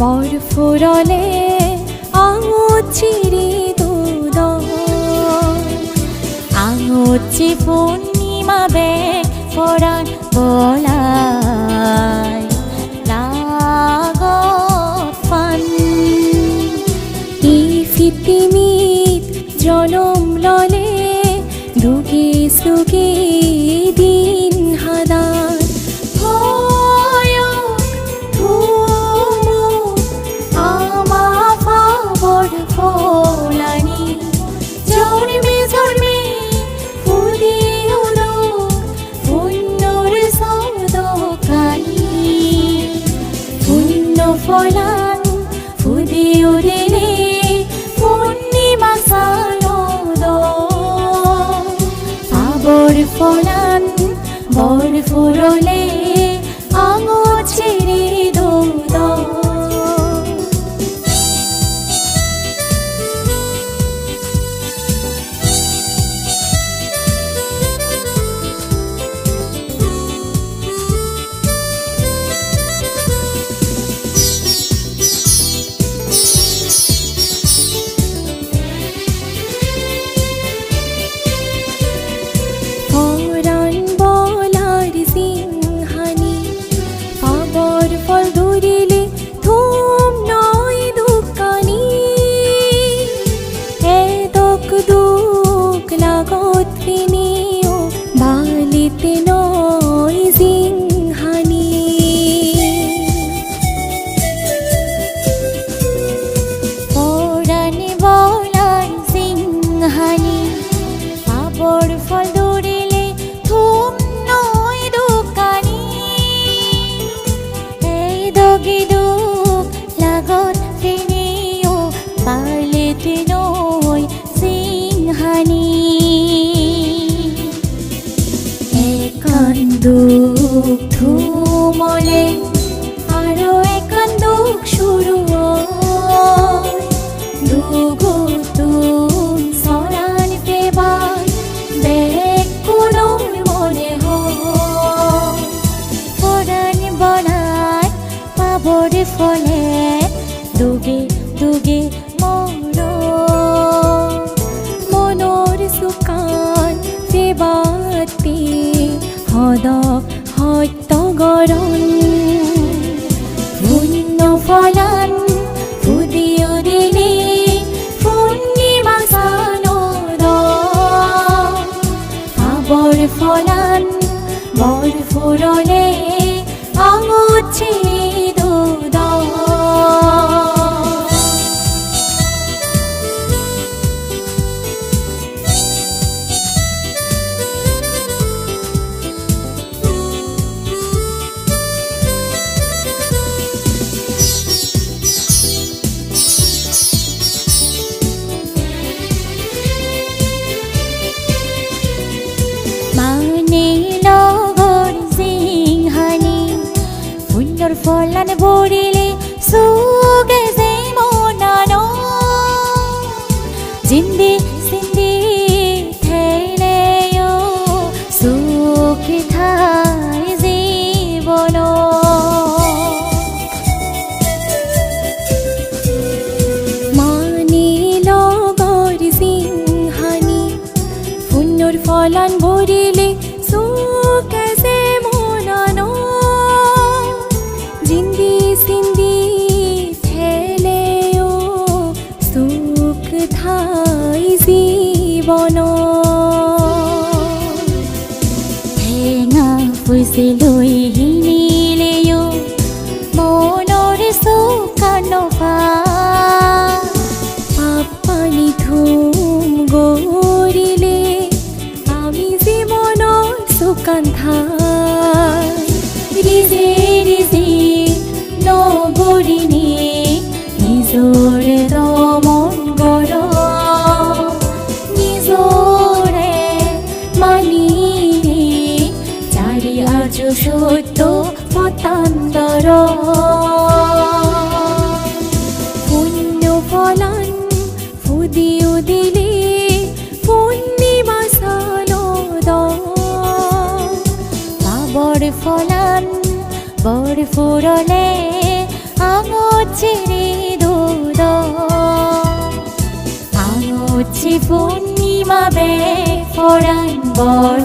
বৰ ফুৰলে আঙুচিৰি আঙুচি পূৰ্ণিমা বেগ ফৰাণ বলাই লাগত পান ই ফিতিমিত জনম ললে দুগি চুগি দিন হাদান ফলান ফুদি উদিলে পূর্ণিমা সারদ আবর ফলান বর ফুরলে আঙুচিরি দুদ দুখ ধুমলে আরো এখন দুখ শুরু দুগুতুন সরান পেবার বেগ কোনোর মনে হরান বনায় পাবর ফলে দুগে দুগে মনোর সুকান পেবাতি হদক সত্য গৰণ পুণ্য ফলান ফুদি উদিলে পূৰ্ণিমা চানদ আবৰ ফলান বৰ ফুৰলে আঙুচিৰি দুদ ফলান বৰিলে সুগে যে মনানো জিন্দি সিন্দি ঠেলেও সুখী ঠাই জীৱন মানি লগৰ জিংহানি পুণ্যৰ ফলান বৰিলে সুগে যে মনানো জিন্দি সিন্দি ঠেলেও সুখ ঠাই জীৱন ঠেঙা ফুচি লৈ হিনিলেও মনৰ চোকা নপা পাপানি ধুম গৰিলে আমি জীৱনৰ চোকান ঠাই ৰিজে ৰিজে নগৰিনে নিজৰে দমন কৰ নিজৰে মানিনে চাৰি আৰ্য সত্য পতান্তৰ পুণ্য ফলান ফুদি উদিলে পূৰ্ণিমা চানদ আবৰ ফলান বৰ ফুৰলে 아ঙ어치리 도도 아ঙ어치 പൂ니마 백퍼란 걸